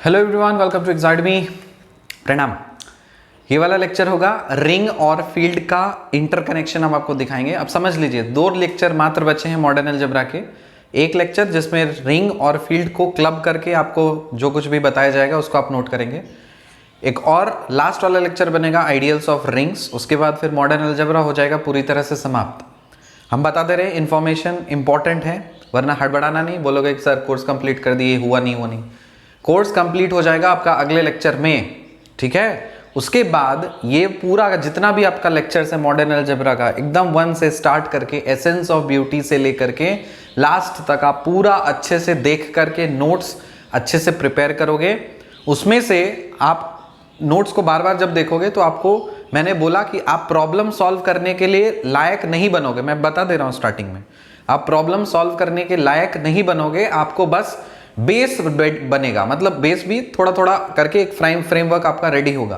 Hello everyone, welcome to एग्जाइडमी। प्रणाम। ये वाला लेक्चर होगा रिंग और फील्ड का इंटरकनेक्शन हम आपको दिखाएंगे। अब समझ लीजिए, दो लेक्चर मात्र बचे हैं मॉडर्न अलजेब्रा के। एक लेक्चर जिसमें रिंग और फील्ड को क्लब करके आपको जो कुछ भी बताया जाएगा उसको आप नोट करेंगे। एक और लास्ट वाला लेक्चर बनेगा आइडियल्स ऑफ रिंग्स। उसके बाद फिर मॉडर्न अलजेब्रा हो जाएगा पूरी तरह से समाप्त। हम बता दे रहे हैं इन्फॉर्मेशन इंपॉर्टेंट है, वरना हड़बड़ाना नहीं, बोलोगे कि सर कोर्स कंप्लीट कर दिए, हुआ नहीं हुआ नहीं। कोर्स कंप्लीट हो जाएगा आपका अगले लेक्चर में, ठीक है। उसके बाद ये पूरा जितना भी आपका लेक्चर्स है मॉडर्न अलजेब्रा का, एकदम वन से स्टार्ट करके एसेंस ऑफ ब्यूटी से लेकर के लास्ट तक आप पूरा अच्छे से देख करके नोट्स अच्छे से प्रिपेयर करोगे। उसमें से आप नोट्स को बार बार जब देखोगे तो आपको, मैंने बोला कि आप प्रॉब्लम सॉल्व करने के लिए लायक नहीं बनोगे। मैं बता दे रहा हूं स्टार्टिंग में, आप प्रॉब्लम सॉल्व करने के लायक नहीं बनोगे। आपको बस बेस बनेगा, मतलब बेस भी थोड़ा थोड़ा करके एक फ्रेमवर्क आपका रेडी होगा।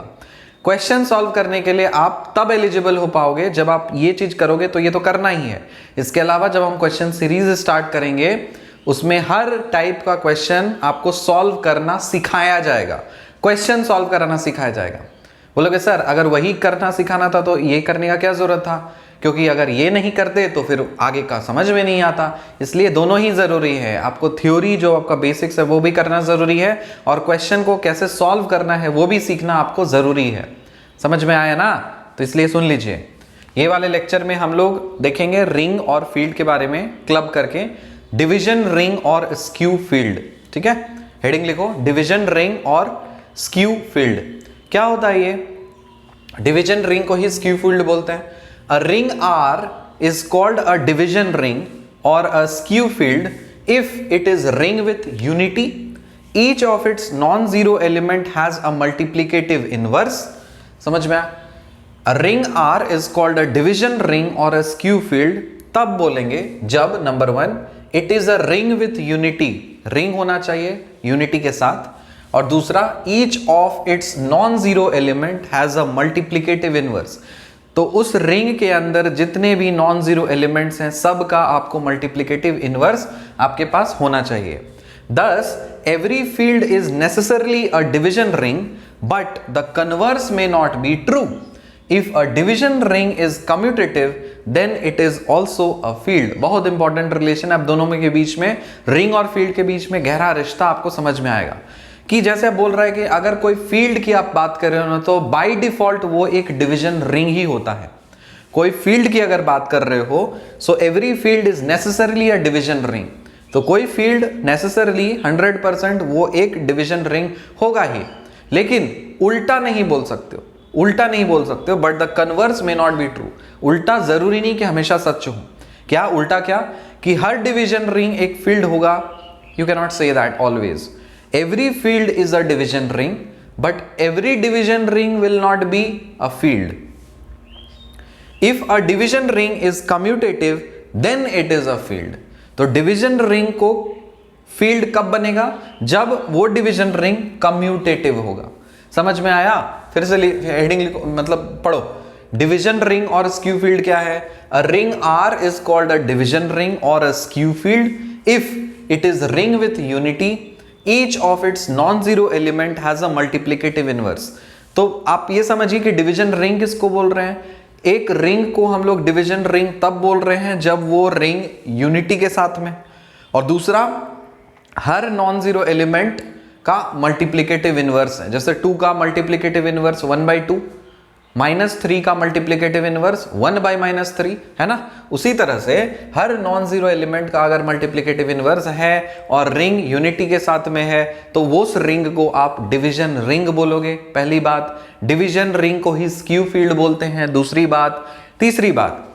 क्वेश्चन सॉल्व करने के लिए आप तब एलिजिबल हो पाओगे जब आप ये चीज करोगे, तो ये तो करना ही है। इसके अलावा जब हम क्वेश्चन सीरीज स्टार्ट करेंगे उसमें हर टाइप का क्वेश्चन आपको सॉल्व करना सिखाया जाएगा, क्वेश्चन सॉल्व कराना सिखाया जाएगा। बोलोगे सर अगर वही करना सिखाना था तो ये करने का क्या जरूरत था, क्योंकि अगर ये नहीं करते तो फिर आगे का समझ में नहीं आता। इसलिए दोनों ही जरूरी है। आपको थ्योरी जो आपका बेसिक्स है वो भी करना जरूरी है, और क्वेश्चन को कैसे सॉल्व करना है वो भी सीखना आपको जरूरी है। समझ में आया ना? तो इसलिए सुन लीजिए, ये वाले लेक्चर में हम लोग देखेंगे रिंग और फील्ड के बारे में क्लब करके, डिविजन रिंग और स्क्यू फील्ड। ठीक है, हेडिंग लिखो, डिविजन रिंग और स्क्यू फील्ड। क्या होता है ये? डिविजन रिंग को ही स्क्यू फील्ड बोलते हैं। A ring R is called a division ring or a skew field if it is ring with unity. Each of its non-zero element has a multiplicative inverse. समझ में आया? A ring R is called a division ring or a skew field तब बोलेंगे जब number 1 it is a ring with unity, ring होना चाहिए unity के साथ, और दूसरा each of its non-zero element has a multiplicative inverse। तो उस रिंग के अंदर जितने भी नॉन जीरो एलिमेंट्स हैं सब का आपको मल्टीप्लिकेटिव इनवर्स आपके पास होना चाहिए। Thus, every field is necessarily a division ring, but the converse may not be true. If a division ring is commutative, then it is also a field. बहुत important relation है अब दोनों में के बीच में, रिंग और फील्ड के बीच में गहरा रिश्ता आपको समझ में आएगा। कि जैसे आप बोल रहा है कि अगर कोई फील्ड की आप बात कर रहे हो ना, तो बाय डिफॉल्ट वो एक डिवीजन रिंग ही होता है। कोई फील्ड की अगर बात कर रहे हो, so every field is necessarily a division ring. तो कोई फील्ड नेसेसरली 100% वो एक डिवीजन रिंग होगा ही, लेकिन उल्टा नहीं बोल सकते हो, उल्टा नहीं बोल सकते हो, but the converse may not be true. उल्टा जरूरी नहीं कि हमेशा सच हो। क्या उल्टा? क्या कि हर डिवीजन रिंग एक फील्ड होगा? You can not say that always. Every field is a division ring, but every division ring will not be a field. If a division ring is commutative, then it is a field. तो division ring को field कब बनेगा? जब वो division ring commutative होगा। समझ में आया? फिर से हेडिंग लिखो, मतलब पढ़ो। डिविजन रिंग और स्क्यू फील्ड क्या है? A ring R is called a division ring or a skew field if it is ring with unity. Each of its non-zero element has a multiplicative inverse. तो आप ये समझिए कि division ring किसको बोल रहे हैं? एक रिंग को हम लोग डिवीजन रिंग तब बोल रहे हैं जब वो रिंग यूनिटी के साथ में, और दूसरा हर नॉन जीरो एलिमेंट का मल्टीप्लिकेटिव इनवर्स है। जैसे 2 का मल्टीप्लिकेटिव इनवर्स 1/2, -3 का मल्टीप्लिकेटिव इनवर्स 1/-3 है ना। उसी तरह से हर नॉन जीरो एलिमेंट का अगर मल्टीप्लिकेटिव इनवर्स है और रिंग यूनिटी के साथ में है, तो वो उस रिंग को आप डिवीजन रिंग बोलोगे। पहली बात, डिवीजन रिंग को ही स्क्यू फील्ड बोलते हैं। दूसरी बात, तीसरी बात,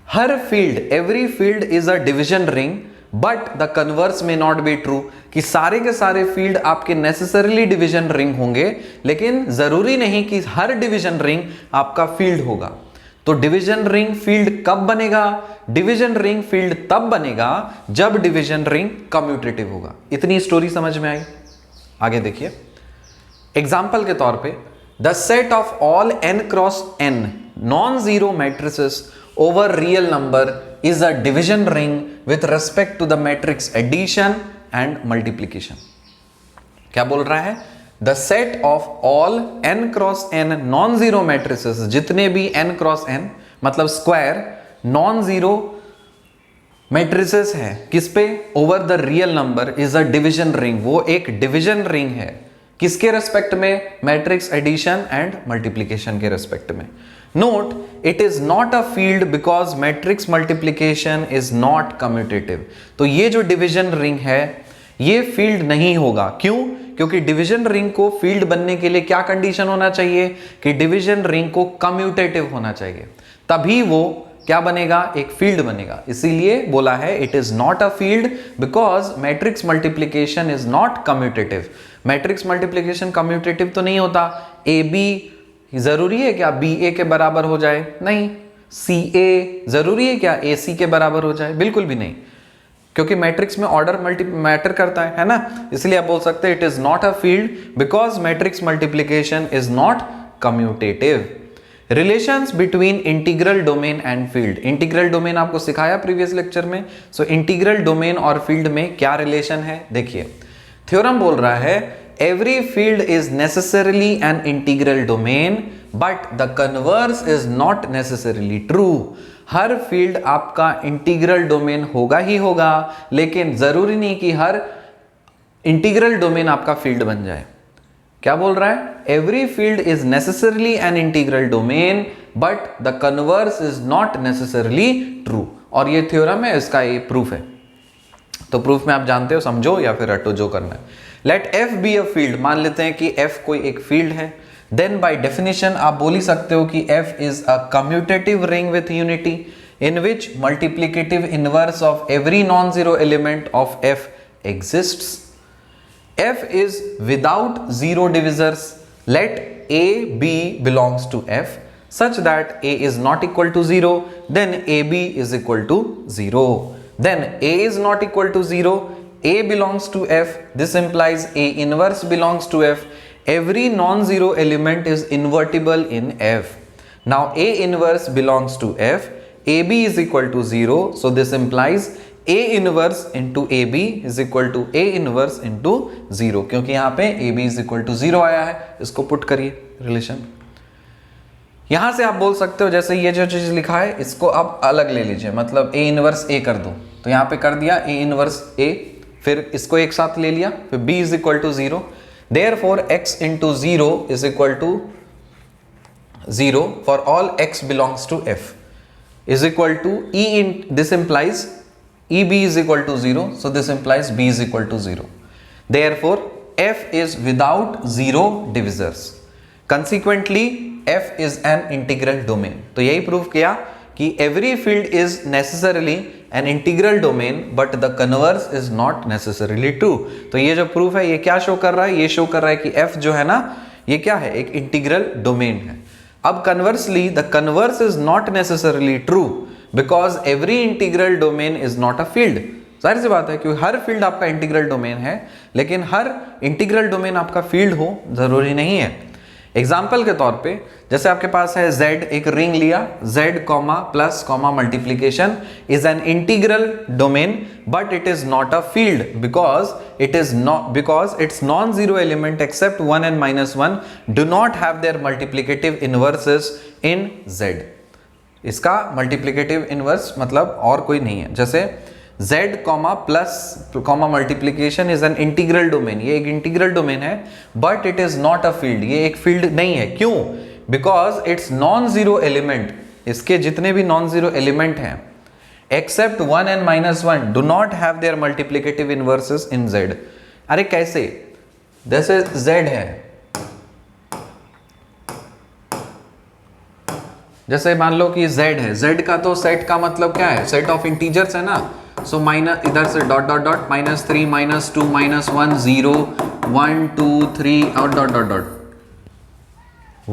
हर field, every field is a division ring, but the converse may not be true, कि सारे के सारे फील्ड आपके नेसेसरली डिवीजन रिंग होंगे, लेकिन जरूरी नहीं कि हर डिवीजन रिंग आपका फील्ड होगा। तो डिवीजन रिंग फील्ड कब बनेगा? डिवीजन रिंग फील्ड तब बनेगा जब डिवीजन रिंग कम्यूटेटिव होगा। इतनी स्टोरी समझ में आई? आगे देखिए, एग्जाम्पल के तौर पे, the set of all n cross n non zero matrices over real number is a division ring with respect to the matrix addition and multiplication. क्या बोल रहा है? The set of all n cross n non zero matrices, जितने भी n cross n मतलब square non zero matrices है किस पे? Over the real number is a division ring. वो एक डिवीजन रिंग है किसके रेस्पेक्ट में? मैट्रिक्स एडिशन एंड मल्टीप्लीकेशन के रेस्पेक्ट में। Note, it is not a field because matrix multiplication is not commutative. तो ये जो डिवीजन रिंग है ये फील्ड नहीं होगा। क्यों? क्योंकि डिवीजन रिंग को फील्ड बनने के लिए क्या कंडीशन होना चाहिए कि डिवीजन रिंग को कम्यूटेटिव होना चाहिए, तभी वो क्या बनेगा? एक फील्ड बनेगा। इसीलिए बोला है it is not a field because matrix multiplication is not commutative. Matrix multiplication commutative तो नहीं होता। ए बी जरूरी है क्या बी ए के बराबर हो जाए? नहीं। सी ए जरूरी है क्या ए सी के बराबर हो जाए? बिल्कुल भी नहीं, क्योंकि मैट्रिक्स में ऑर्डर मैटर करता है ना। इसलिए आप बोल सकते हैं it is not a field because matrix multiplication is not commutative. Relations between integral domain and field. Integral domain आपको सिखाया प्रीवियस लेक्चर में। सो इंटीग्रल डोमेन और फील्ड में क्या रिलेशन है? देखिए, थ्योरम बोल रहा है every field is necessarily N integral domain but the converse is not necessarily true. Her field आपका इंटीग्रल डोमेन होगा ही होगा, लेकिन जरूरी नहीं कि हर इंटीग्रल डोमेन आपका फील्ड बन जाए। क्या बोल रहा है? Every field is necessarily N integral domain but the converse is not necessarily true. और ये थ्योरम है, इसका ये प्रूफ है। तो प्रूफ में आप जानते हो, समझो या फिर रटो, जो करना है। Let F be a field, मान लेते हैं कि एफ कोई एक फील्ड है। देन बाय डेफिनेशन आप बोल ही सकते हो कि F is a commutative ring with unity in which multiplicative inverse of every non zero element of F exists. F is without zero divisors. Let A, B belongs to F such that A is not equal to 0, then AB is equal to 0. Then A is not equal to 0, A belongs to F. This implies A inverse belongs to F. Every non-zero element is invertible in F. Now A inverse belongs to F. AB is equal to 0. So this implies A inverse into A B is equal to A inverse into 0, क्योंकि यहाँ पे A B is equal to 0 आया है। इसको put करिए relation. यहां से आप बोल सकते हो जैसे ये जो चीज लिखा है इसको आप अलग ले लीजिए, मतलब ए इनवर्स ए कर दो। तो यहाँ पे कर दिया ए इनवर्स ए, फिर इसको एक साथ ले लिया, फिर B is equal to 0। Therefore X into 0 is equal to 0 for all X belongs to F is equal to E in, this implies EB is equal to 0, so this implies B is equal to 0. Therefore, F is without zero divisors. Consequently, F is an integral domain. तो यही prove किया कि every field is necessarily an integral domain, but the converse is not necessarily true. तो ये जो proof है ये क्या शो कर रहा है? ये शो कर रहा है कि F जो है ना ये क्या है? एक इंटीग्रल डोमेन है। अब conversely the converse is not necessarily true because every integral domain is not a field. जाहिर सी बात है कि हर फील्ड आपका इंटीग्रल डोमेन है, लेकिन हर इंटीग्रल डोमेन आपका फील्ड हो जरूरी नहीं है। एग्जाम्पल के तौर पे जैसे आपके पास है z, एक रिंग लिया, z comma plus comma multiplication is an integral domain but it is not a field because it's non zero element except 1 and -1 do not have their multiplicative inverses in z। इसका multiplicative inverse मतलब और कोई नहीं है। जैसे z comma plus comma multiplication is an integral domain, ये एक integral domain है but it is not a field, ये एक फील्ड नहीं है। क्यों? Because it's non zero element, इसके जितने भी नॉन जीरो एलिमेंट हैं except 1 and -1 do not have their multiplicative inverses in z। अरे कैसे? जैसे z है, जैसे मान लो कि z है, z का तो सेट का मतलब क्या है? सेट ऑफ इंटीजर्स है ना। सो माइनस इधर से डॉट डॉट डॉट -3 -2 -1 0 1 2 3 और डॉट डॉट डॉट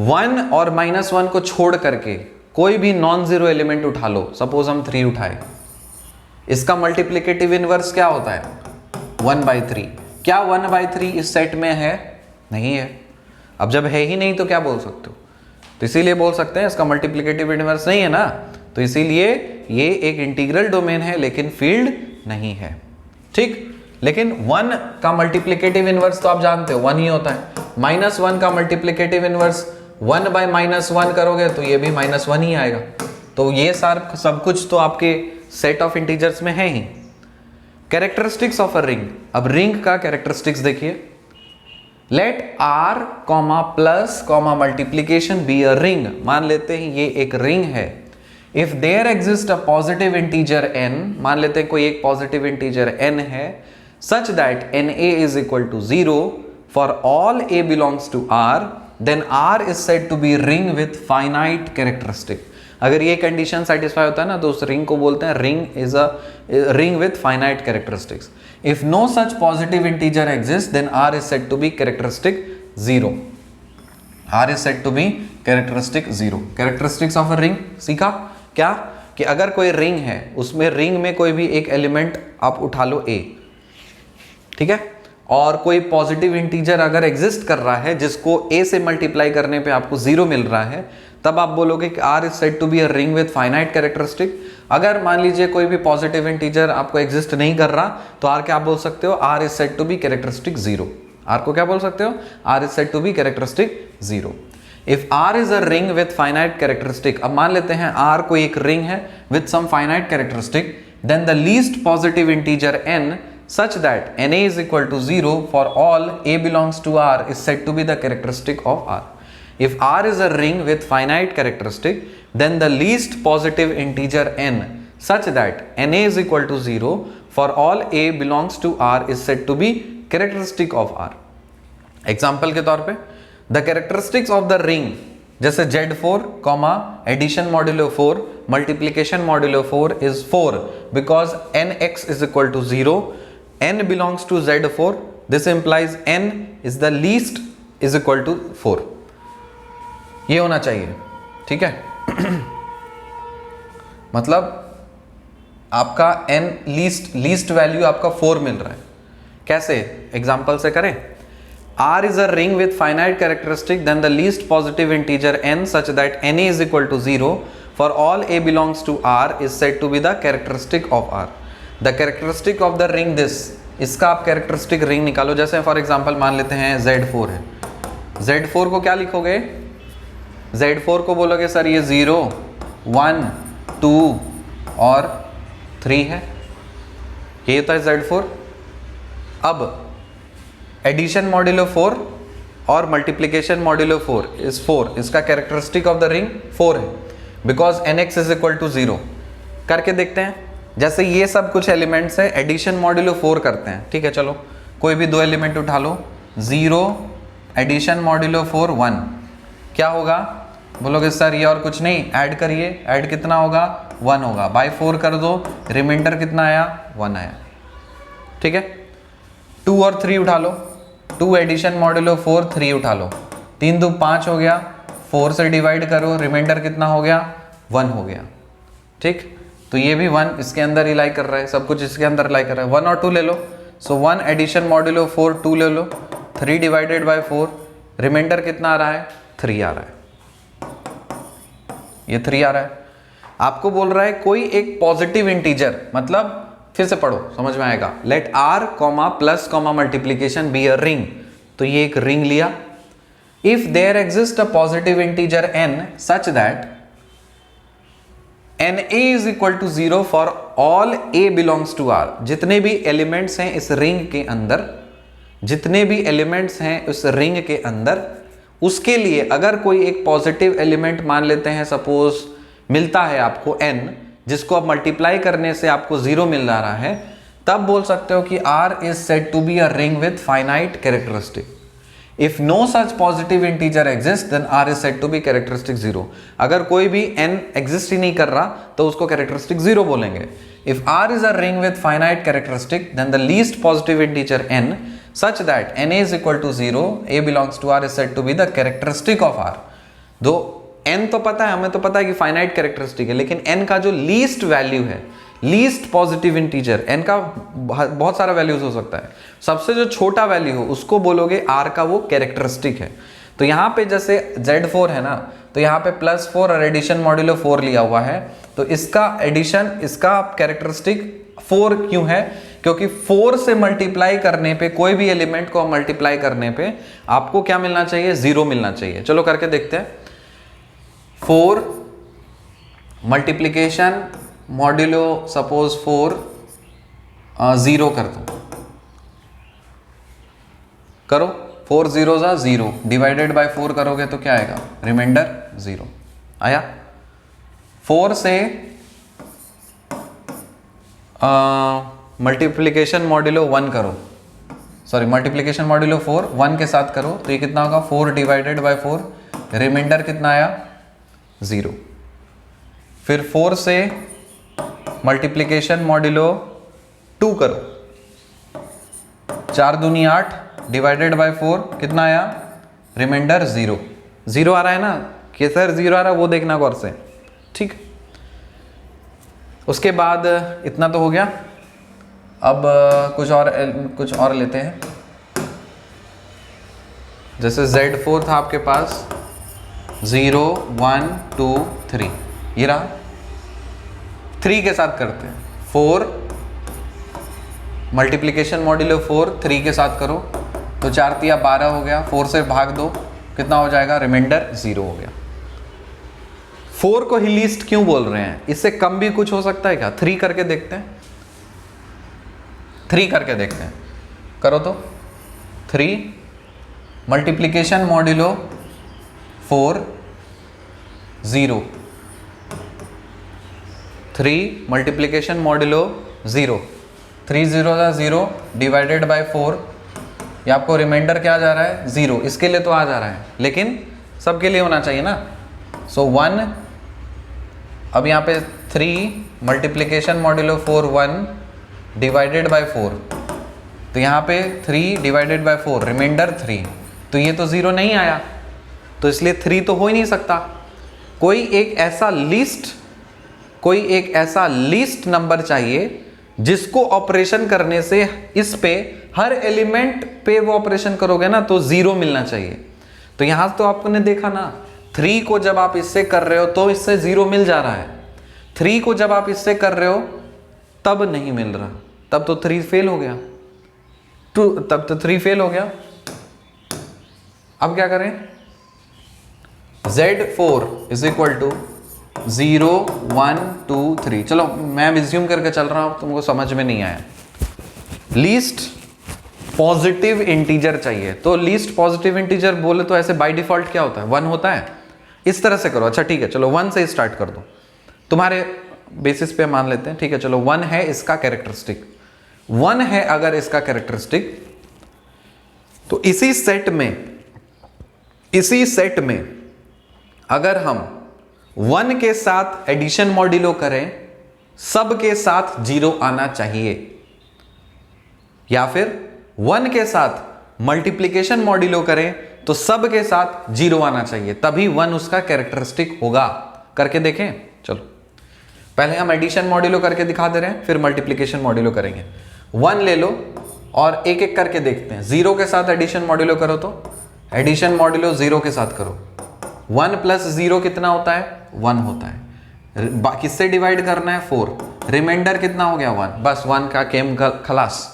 1 और -1 को छोड़ करके कोई भी नॉन जीरो एलिमेंट उठा लो। सपोज हम 3 उठाए, इसका मल्टीप्लिकेटिव इनवर्स क्या होता है? 1/3। क्या 1/3 इस सेट में है? नहीं है। अब जब है ही नहीं तो क्या बोल सकते हो? तो इसीलिए बोल सकते हैं इसका मल्टीप्लिकेटिव इनवर्स नहीं है ना, तो इसीलिए ये एक इंटीग्रल डोमेन है लेकिन फील्ड नहीं है। ठीक, लेकिन 1 का मल्टीप्लिकेटिव इनवर्स तो आप जानते हो 1 ही होता है। -1 का मल्टीप्लिकेटिव इनवर्स 1 बाय -1 करोगे तो ये भी -1 ही आएगा। तो ये सब कुछ तो आपके सेट ऑफ इंटीजर्स में है ही। कैरेक्टरिस्टिक्स ऑफ अ रिंग, अब रिंग का कैरेक्टरिस्टिक्स देखिए। Let r comma plus comma multiplication be a ring, मान लेते हैं ये एक रिंग है। If there exist a positive integer n, मान लेते हैं कोई एक पॉजिटिव इंटीजर n है, such that na is equal to 0 for all a belongs to r, then r is said to be ring with finite characteristic. अगर ये condition satisfy होता है ना तो उस रिंग को बोलते हैं ring is a ring with finite characteristics. If no such positive integer exists, then R is said to be characteristic 0. R is said to be characteristic 0. Characteristics of a ring सीखा क्या कि अगर कोई ring है उसमें ring में कोई भी एक एलिमेंट आप उठा लो A, ठीक है, और कोई पॉजिटिव इंटीजर अगर एग्जिस्ट कर रहा है जिसको A से मल्टीप्लाई करने पे आपको 0 मिल रहा है, तब आप बोलोगे कि R is said to be a ring with finite characteristic। अगर मान लीजिए कोई भी पॉजिटिव इंटीजर आपको एग्जिस्ट नहीं कर रहा तो R क्या बोल सकते हो, R is said to be characteristic 0। R को क्या बोल सकते हो, R is said to be characteristic 0। If R is a ring with finite characteristic, अब मान लेते हैं R कोई एक रिंग है with some finite characteristic, then the least positive integer n such that na is equal to 0 for all a belongs to R is said to be the characteristic of R। If R is a ring with finite characteristic, then the least positive integer n such that na is equal to 0 for all a belongs to R is said to be characteristic of R। Example के तौर पे the characteristics of the ring जैसे Z4, addition modulo 4, multiplication modulo 4 is 4 because nx is equal to 0, n belongs to Z4, this implies n is the least is equal to 4। ये होना चाहिए, ठीक है। मतलब आपका n लीस्ट वैल्यू आपका 4 मिल रहा है। कैसे, एग्जांपल से करें। R is a ring with finite characteristic, then the least positive integer n such that na is equal to 0 for all a belongs to R is said to be the characteristic of R। The characteristic of the ring this, इसका आप characteristic ring निकालो। जैसे for example मान लेते हैं Z4 है, Z4 को क्या लिखोगे, Z4 को बोलोगे सर ये 0, 1, 2 और 3 है, ये होता है Z4। अब एडिशन मॉड्यूलो 4 और मल्टीप्लिकेशन मॉड्यूलो 4 इज 4, इसका कैरेक्टरिस्टिक ऑफ द रिंग 4 है because nx is equal to 0। करके देखते हैं। जैसे ये सब कुछ एलिमेंट्स है, एडिशन मॉड्यूलो 4 करते हैं, ठीक है। चलो कोई भी दो एलिमेंट उठा लो, 0 एडिशन मॉड्यूलो 4 1, क्या होगा, बोलोगे सर ये और कुछ नहीं, ऐड करिए, ऐड कितना होगा, 1 होगा, बाय 4 कर दो, रिमाइंडर कितना आया, 1 आया, ठीक है। 2 और 3 उठा लो, 2 एडिशन मॉड्यूलो 4 3 उठा लो, 3 2 5 हो गया, 4 से डिवाइड करो, रिमाइंडर कितना हो गया, 1 हो गया, ठीक। तो ये भी 1 इसके अंदर ही लाई कर रहा है, सब कुछ इसके अंदर लाई कर रहा है। 1 और 2 ले लो, सो 1 एडिशन मॉड्यूलो 4 2 ले लो, 3 डिवाइडेड बाय 4, रिमाइंडर कितना आ रहा है, 3 आ रहा है, ये 3 आ रहा है। आपको बोल रहा है कोई एक पॉजिटिव इंटीजर, मतलब फिर से पढ़ो समझ में आएगा। Let R plus multiplication be a ring, तो ये एक रिंग लिया। If there exist a positive integer n such that na is equal to 0 for all a belongs to R, जितने भी एलिमेंट्स हैं इस रिंग के अंदर, जितने भी एलिमेंट्स हैं उस रिंग के अंदर, उसके लिए अगर कोई एक पॉजिटिव एलिमेंट मान लेते हैं, सपोज मिलता है आपको n, जिसको अब मल्टीप्लाई करने से आपको 0 मिल रहा है, तब बोल सकते हो कि R is said to be a ring with finite characteristic. If no such positive integer exist then R is said to be characteristic 0। अगर कोई भी n एग्जिस्ट ही नहीं कर रहा तो उसको कैरेक्टरिस्टिक 0 बोलेंगे। If R is a ring with finite characteristic then the least positive integer n such that na is equal to 0, a belongs to R is said to be the characteristic of R। दो n तो पता है, हमें तो पता है कि finite characteristic है, लेकिन n का जो लीस्ट वैल्यू है, लीस्ट पॉजिटिव इंटीजर, n का बहुत सारा वैल्यूज हो सकता है, सबसे जो छोटा वैल्यू हो उसको बोलोगे R का वो कैरेक्टरिस्टिक है। तो यहाँ पे जैसे Z4 है ना, तो यहाँ पे +4 और एडिशन मॉड्यूलो 4 लिया हुआ है, तो इसका एडिशन, इसका कैरेक्टरिस्टिक 4 क्यों है, क्योंकि 4 से मल्टीप्लाई करने पे, कोई भी एलिमेंट को मल्टीप्लाई करने पे आपको क्या मिलना चाहिए, 0 मिलना चाहिए। चलो करके देखते हैं। 4 मल्टीप्लीकेशन मॉड्यूलो सपोज 4 0 कर दो, करो 4 0 जा 0 डिवाइडेड बाय 4 करोगे तो क्या आएगा, रिमाइंडर 0 आया। 4 से मल्टीप्लीकेशन मॉड्यूलो 1 करो, सॉरी मल्टीप्लीकेशन मॉड्यूलो 4 1 के साथ करो तो ये कितना होगा, 4 डिवाइडेड बाय 4, रिमाइंडर कितना आया 0। फिर 4 से मल्टीप्लीकेशन मॉड्यूलो 2 करो, 4 दूनी 8 डिवाइडेड बाय 4 कितना आया, रिमाइंडर 0। 0 आ रहा है ना कि सर 0 आ रहा है, वो देखना गौर से, ठीक। उसके बाद इतना तो हो गया। अब कुछ और लेते हैं। जैसे Z4 था आपके पास 0 1 2 3, ये रहा। 3 के साथ करते हैं, 4 मल्टीप्लीकेशन मॉड्यूलो 4 3 के साथ करो तो 4 तिया 12 हो गया, 4 से भाग दो कितना हो जाएगा, रिमाइंडर 0 हो गया। 4 को ही लीस्ट क्यों बोल रहे हैं, इससे कम भी कुछ हो सकता है क्या, 3 करके देखते हैं। 3 करके देखते हैं, करो तो 3 मल्टीप्लीकेशन मॉड्यूलो 4 0, 3 मल्टीप्लीकेशन मॉड्यूलो 0, 3 0 का 0 डिवाइडेड बाय 4, ये आपको रिमाइंडर क्या जा रहा है, 0। इसके लिए तो आ जा रहा है लेकिन सबके लिए होना चाहिए ना। सो 1, अब यहाँ पे 3 मल्टीप्लीकेशन मॉड्यूलो 4 1 डिवाइडेड बाय 4, तो यहाँ पे 3 डिवाइडेड बाय 4 रिमाइंडर 3, तो ये तो 0 नहीं आया, तो इसलिए 3 तो हो ही नहीं सकता। कोई एक ऐसा लीस्ट नंबर चाहिए जिसको ऑपरेशन करने से इस पे हर एलिमेंट पे वो ऑपरेशन करोगे ना तो 0 मिलना चाहिए। तो यहां तो आपने देखा ना, 3 को जब आप इससे कर रहे हो तो इससे 0 मिल जा रहा है, 3 को जब आप इससे कर रहे हो तब नहीं मिल रहा, तब तो 3 फेल हो गया, तब तो 3 फेल हो गया। अब क्या करें, Z4 इज इक्वल टू 0 1 2 3। चलो मैं रिज्यूम करके चल रहा हूं, तुमको समझ में नहीं आया। लीस्ट पॉजिटिव इंटीजर चाहिए, तो लीस्ट पॉजिटिव इंटीजर बोले तो ऐसे बाय डिफॉल्ट क्या होता है, 1 होता है। इस तरह से करो, अच्छा ठीक है, चलो 1 से स्टार्ट कर दो, तुम्हारे बेसिस पे मान लेते हैं, ठीक है। चलो 1 है इसका कैरेक्टरिस्टिक, 1 है अगर इसका कैरेक्टरिस्टिक, तो इसी सेट में अगर हम 1 के साथ एडिशन मॉड्यूलो करें, सब के साथ 0 आना चाहिए, या फिर 1 के साथ मल्टीप्लीकेशन मॉड्यूलो करें तो सब के साथ 0 आना चाहिए, तभी 1 उसका कैरेक्टरिस्टिक होगा। करके देखें, चलो पहले हम एडिशन मॉड्यूलो करके दिखा दे रहे हैं, फिर मल्टीप्लीकेशन मॉड्यूलो करेंगे। 1 ले लो और एक एक करके देखते हैं। 0 के साथ एडिशन मॉड्यूलो करो तो एडिशन मॉड्यूलो 0 के साथ करो, 1 प्लस 0 कितना होता है, 1 होता है। किससे डिवाइड करना है, 4, रिमाइंडर कितना हो गया, 1। बस 1 का गेम खलास,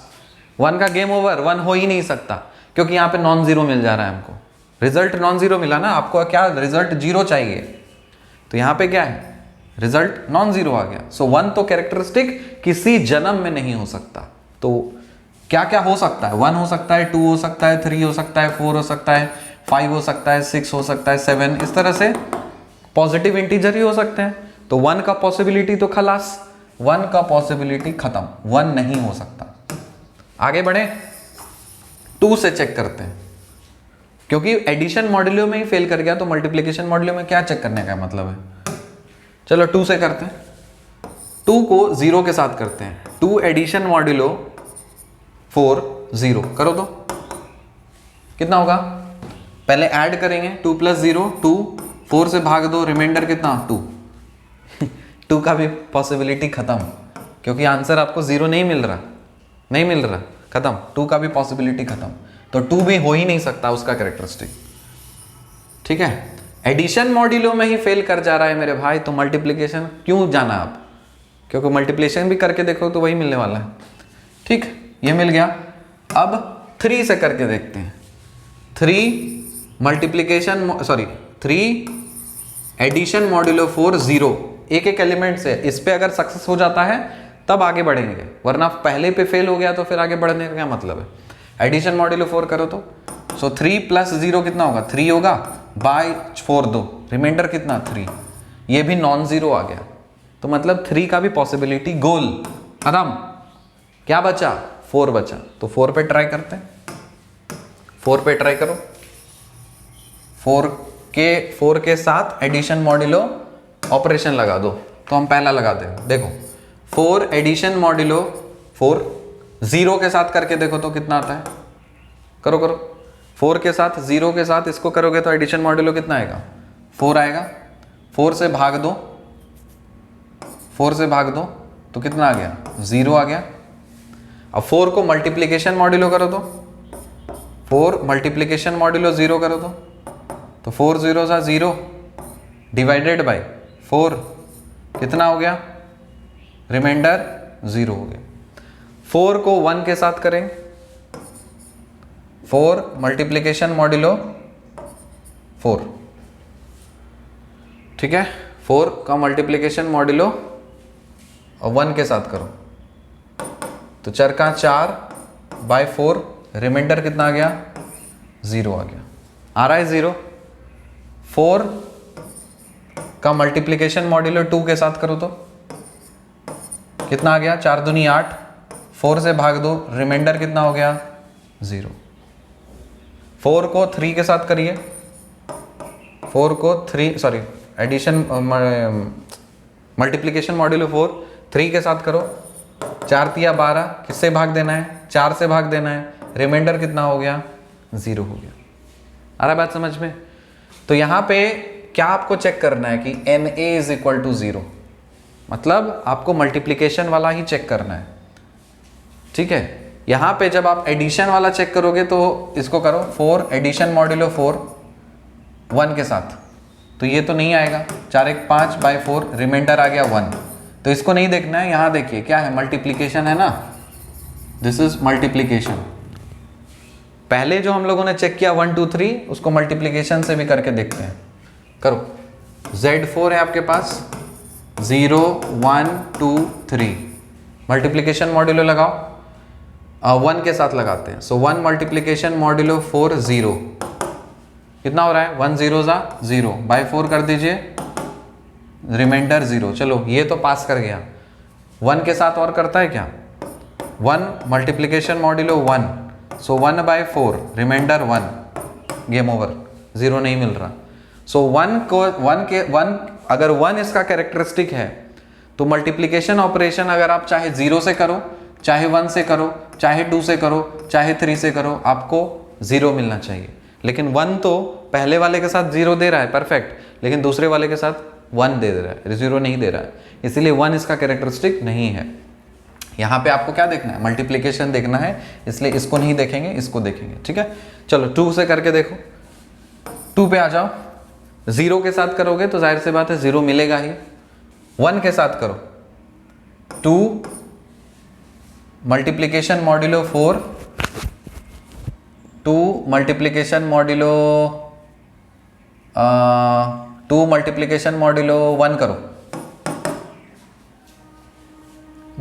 1 का गेम ओवर, 1 हो ही नहीं सकता क्योंकि यहाँ पे नॉन जीरो मिल जा रहा है हमको, रिजल्ट नॉन जीरो मिला ना, आपको क्या रिजल्ट 0 चाहिए, तो यहाँ पे क्या है, रिजल्ट नॉन जीरो आ गया। सो 1 तो कैरेक्टरिस्टिक किसी जन्म में नहीं हो सकता। तो क्या क्या हो सकता है, 1 हो सकता है, 2 हो सकता है, 3 हो सकता है, 4 हो सकता है, 5 हो सकता है, 6 हो सकता है, 7, इस तरह से पॉजिटिव इंटीजर ही हो सकते हैं। तो 1 का पॉसिबिलिटी तो खलास, 1 का पॉसिबिलिटी खत्म, 1 नहीं हो सकता। आगे बढ़े, 2 से चेक करते हैं, क्योंकि एडिशन मॉड्यूलो में ही फेल कर गया तो मल्टीप्लीकेशन मॉड्यूलो में क्या चेक करने का मतलब है। चलो 2 से करते हैं, 2 को 0 के साथ करते हैं, 2 एडिशन मॉड्यूलो 4 0 करो तो कितना होगा, पहले ऐड करेंगे 2 प्लस 0 2, 4 से भाग दो, रिमाइंडर कितना 2 2 का भी पॉसिबिलिटी खत्म, क्योंकि आंसर आपको 0 नहीं मिल रहा, खत्म, 2 का भी पॉसिबिलिटी खत्म, तो 2 भी हो ही नहीं सकता उसका कैरेक्टरिस्टिक। ठीक है, एडिशन मॉड्यूलो में ही फेल कर जा रहा है मेरे भाई, तो मल्टीप्लीकेशन क्यों जाना आप, क्योंकि मल्टीप्लीकेशन भी करके देखो तो वही मिलने वाला है। ठीक। ठीक, ये मिल गया। अब 3 से करके देखते हैं। 3 एडिशन मॉड्यूलो 4 0, एक एक एलिमेंट से। इस पे अगर सक्सेस हो जाता है तब आगे बढ़ेंगे, वरना पहले पे फेल हो गया तो फिर आगे बढ़ने का क्या मतलब है। एडिशन मॉड्यूलो 4 करो तो 3 + 0 कितना होगा, 3 होगा, बाय 4 दो, रिमाइंडर कितना 3, ये भी नॉन जीरो आ गया। तो मतलब 3 का भी पॉसिबिलिटी गोल खत्म। क्या बचा, 4 बचा। तो 4 पे ट्राई करते हैं। 4 पे ट्राई करो। 4 के साथ एडिशन मॉड्यूलो ऑपरेशन लगा दो। तो हम पहला लगाते हैं, देखो 4 एडिशन मॉड्यूलो 4 0 के साथ करके देखो तो कितना आता है, करो करो। 4 के साथ 0 के साथ इसको करोगे तो एडिशन मॉड्यूलो कितना आएगा, 4 आएगा। 4 से भाग दो, 4 से भाग दो तो कितना आ गया, 0 आ गया। अब 4 को मल्टीप्लिकेशन मॉड्यूलो करो तो 4 मल्टीप्लिकेशन मॉड्यूलो 0 करो तो 4 0 सा 0 डिवाइडेड बाय 4 कितना हो गया, रिमाइंडर 0 हो गया। 4 को 1 के साथ करें, 4 मल्टीप्लिकेशन मॉड्यूलो 4, ठीक है। 4 का मल्टीप्लिकेशन मॉड्यूलो 1 के साथ करो तो 4 का 4 बाय 4, रिमाइंडर कितना आ गया, 0 आ गया। आ रहा है 0। 4 का मल्टीप्लिकेशन मॉड्यूलो 2 के साथ करो तो कितना आ गया, 4 दूनी 8, 4 से भाग दो, रिमाइंडर कितना हो गया, 0। 4 को 3 के साथ करिए, 4 को 3 सॉरी एडिशन मल्टीप्लिकेशन मॉड्यूलो 4 3 के साथ करो, 4 तिया 12, किससे भाग देना है, 4 से भाग देना है, रिमाइंडर कितना हो गया, 0 हो गया। आ रहा बात समझ में। तो यहाँ पे क्या आपको चेक करना है कि NA = 0, मतलब आपको मल्टीप्लिकेशन वाला ही चेक करना है, ठीक है। यहाँ पे जब आप एडिशन वाला चेक करोगे तो इसको करो 4 एडिशन मॉड्यूलो 4 1 के साथ, तो ये तो नहीं आएगा, 4 1 5 बाय 4, रिमाइंडर आ गया 1। तो इसको नहीं देखना है, यहाँ देखिए क्या है, मल्टीप्लिकेशन है ना, दिस इज मल्टीप्लिकेशन। पहले जो हम लोगों ने चेक किया 1 2 3, उसको मल्टीप्लिकेशन से भी करके देखते हैं। करो, Z4 है आपके पास, 0 1 2 3, मल्टीप्लिकेशन मॉड्यूलो लगाओ, 1 के साथ लगाते हैं। सो 1 मल्टीप्लिकेशन मॉड्यूलो 4 0 कितना हो रहा है, 1 0 सा 0 बाय 4 कर दीजिए, रिमाइंडर 0। चलो ये तो पास कर गया। 1 के साथ और करता है क्या, 1 मल्टीप्लिकेशन मॉड्यूलो 1, सो 1 बाय 4, रिमाइंडर 1, गेम ओवर, 0 नहीं मिल रहा। सो 1 अगर 1 इसका कैरेक्टरिस्टिक है तो मल्टीप्लिकेशन ऑपरेशन अगर आप चाहे 0 से करो, चाहे 1 से करो, चाहे 2 से करो, चाहे 3 से करो, आपको 0 मिलना चाहिए। लेकिन 1 तो पहले वाले के साथ 0 दे रहा है, परफेक्ट, लेकिन दूसरे वाले के साथ 1 दे रहा है, 0 नहीं दे रहा है, इसीलिए 1 इसका कैरेक्टरिस्टिक नहीं है। यहाँ पे आपको क्या देखना है, मल्टीप्लिकेशन देखना है, इसलिए इसको नहीं देखेंगे, इसको देखेंगे, ठीक है। चलो 2 से करके देखो, 2 पे आ जाओ। 0 के साथ करोगे तो जाहिर सी बात है 0 मिलेगा ही। 1 के साथ करो, 2 multiplication modulo 4, 2 multiplication modulo 2 multiplication modulo 1 करो।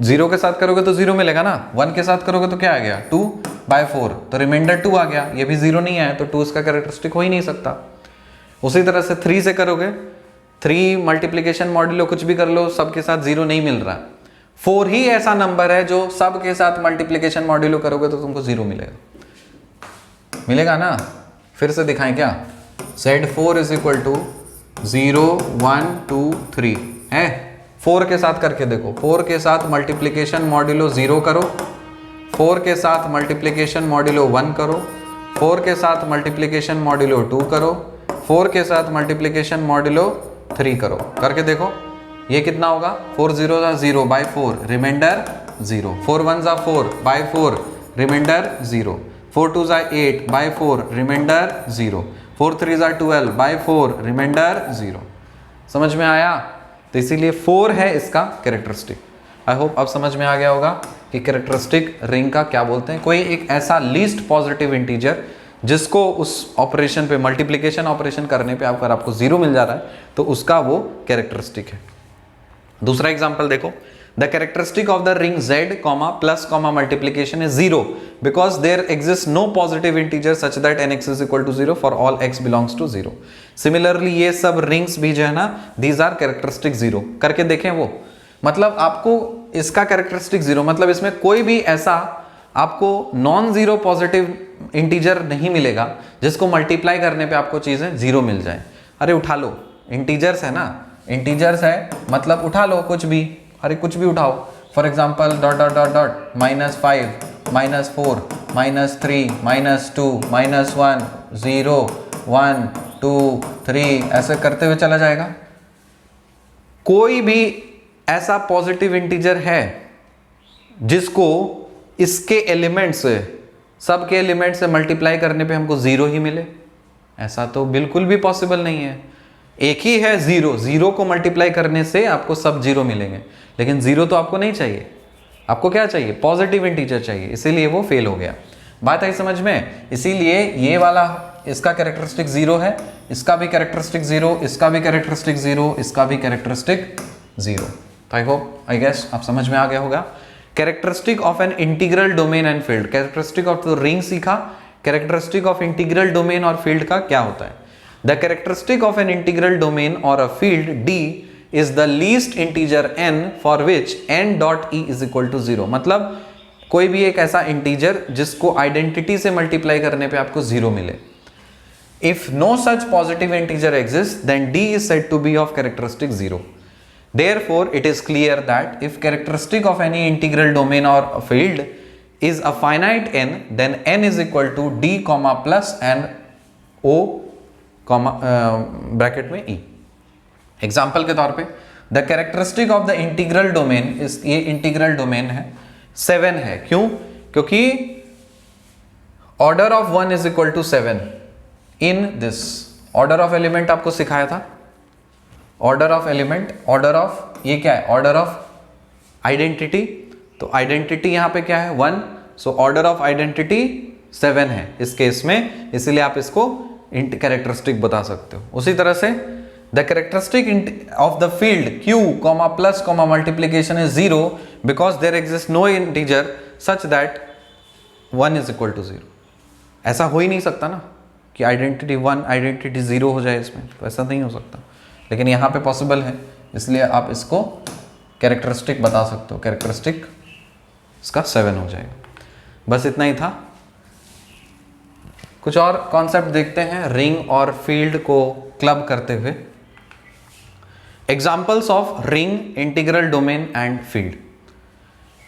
0 के साथ करोगे तो 0 मिलेगा ना, 1 के साथ करोगे तो क्या आ गया, 2 बाय 4, तो रिमाइंडर 2 आ गया, ये भी 0 नहीं आया, तो 2 इसका कैरेक्टरिस्टिक हो ही नहीं सकता। उसी तरह से 3 से करोगे, 3 मल्टीप्लिकेशन मॉड्यूलो कुछ भी कर लो, सबके साथ 0 नहीं मिल रहा। 4 ही ऐसा नंबर है जो सबके साथ मल्टीप्लिकेशन मॉड्यूलो करोगे तो तुमको 0 मिलेगा ना। फिर से दिखाएं क्या, Z4 = 0 1 2 3 है। 4 के साथ करके देखो, 4 के साथ मल्टीप्लिकेशन मॉड्यूलो 0 करो, 4 के साथ मल्टीप्लिकेशन मॉड्यूलो 1 करो, 4 के साथ मल्टीप्लिकेशन मॉड्यूलो 2 करो, 4 के साथ मल्टीप्लिकेशन मॉड्यूलो 3 करो, करके देखो ये कितना होगा, 4 0 सा 0 बाय 4, रिमाइंडर 0, 4 1 सा 4 बाय 4, रिमाइंडर 0, 4 2 सा 8 बाय 4, रिमाइंडर 0, 4 3 सा 12 बाय 4, रिमाइंडर 0। समझ में आया। तो इसीलिए 4 है इसका कैरेक्टरिस्टिक। आई होप अब समझ में आ गया होगा कि कैरेक्टरिस्टिक रिंग का क्या बोलते हैं, कोई एक ऐसा लीस्ट पॉजिटिव इंटीजर जिसको उस ऑपरेशन पे, मल्टीप्लिकेशन ऑपरेशन करने पे अगर आपको 0 मिल जा रहा है तो उसका वो कैरेक्टरिस्टिक है। दूसरा एग्जांपल देखो, the characteristic of the ring z plus multiplication is 0 because there exist no positive integer such that nx is equal to 0 for all x belongs to 0। Similarly ये सब रिंग्स भी जो है ना, दीज आर कैरेक्टरिस्टिक 0 करके देखें वो, मतलब आपको इसका कैरेक्टरिस्टिक 0 मतलब इसमें कोई भी ऐसा आपको नॉन जीरो पॉजिटिव इंटीजर नहीं मिलेगा जिसको मल्टीप्लाई करने पे आपको चीजें 0 मिल जाए। अरे उठा लो, इंटीजर्स है ना, इंटीजर्स है मतलब उठा लो कुछ भी, अरे कुछ भी उठाओ, for example dot dot dot dot -5 -4 -3 -2 -1 0 1 2 3 ऐसे करते हुए चला जाएगा। कोई भी ऐसा पॉजिटिव इंटीजर है जिसको इसके एलिमेंट से, सब के एलिमेंट से मल्टीप्लाई करने पे हमको 0 ही मिले? ऐसा तो बिल्कुल भी पॉसिबल नहीं है। एक ही है 0, 0 को मल्टीप्लाई करने से आपको सब 0 मिलेंगे, लेकिन 0 तो आपको नहीं चाहिए। आपको क्या चाहिए? पॉजिटिव इंटीजर चाहिए, इसीलिए वो फेल हो गया। बात आई समझ में? इसीलिए ये वाला इसका कैरेक्टरिस्टिक 0 है, इसका भी कैरेक्टरिस्टिक 0, इसका भी कैरेक्टरिस्टिक 0, इसका भी कैरेक्टरिस्टिक 0। तो आई होप, आई गेस आप समझ में आ गया होगा। Characteristic of an integral domain and field, characteristic of the ring सीखा, कैरेक्टरिस्टिक ऑफ इंटीग्रल डोमेन और फील्ड का क्या होता है। The characteristic of an integral domain और a field D is the least integer n for which n dot e is equal to 0। मतलब कोई भी एक ऐसा इंटीजर जिसको आइडेंटिटी से मल्टीप्लाई करने पे आपको 0 मिले। If no such positive integer exists, then D is said to be of characteristic 0। Therefore, it is clear that if characteristic of any integral domain or a field is a finite n, then n is equal to D comma plus n O comma bracket में E। Example के तौर पे the characteristic of the integral domain, इस ये integral domain है 7 है। क्यों? क्योंकि order of 1 is equal to 7 in this. Order of element आपको सिखाया था, order of element, order of ये क्या है? Order of identity. तो आइडेंटिटी यहां पे क्या है? 1। सो ऑर्डर ऑफ आइडेंटिटी 7 है इस केस में, इसलिए आप इसको कैरेक्टरिस्टिक बता सकते हो। उसी तरह से the characteristic of the field q comma plus comma multiplication is 0 because there exists no integer such that 1 is equal to 0। ऐसा हो ही नहीं सकता ना कि आइडेंटिटी 1 आइडेंटिटी 0 हो जाए इसमें, तो ऐसा नहीं हो सकता, लेकिन यहाँ पे पॉसिबल है, इसलिए आप इसको कैरेक्टरिस्टिक बता सकते हो। कैरेक्टरिस्टिक इसका 7 हो जाएगा। बस इतना ही था। कुछ और कॉन्सेप्ट देखते हैं रिंग और फील्ड को क्लब करते हुए। Examples of ring, integral domain and field.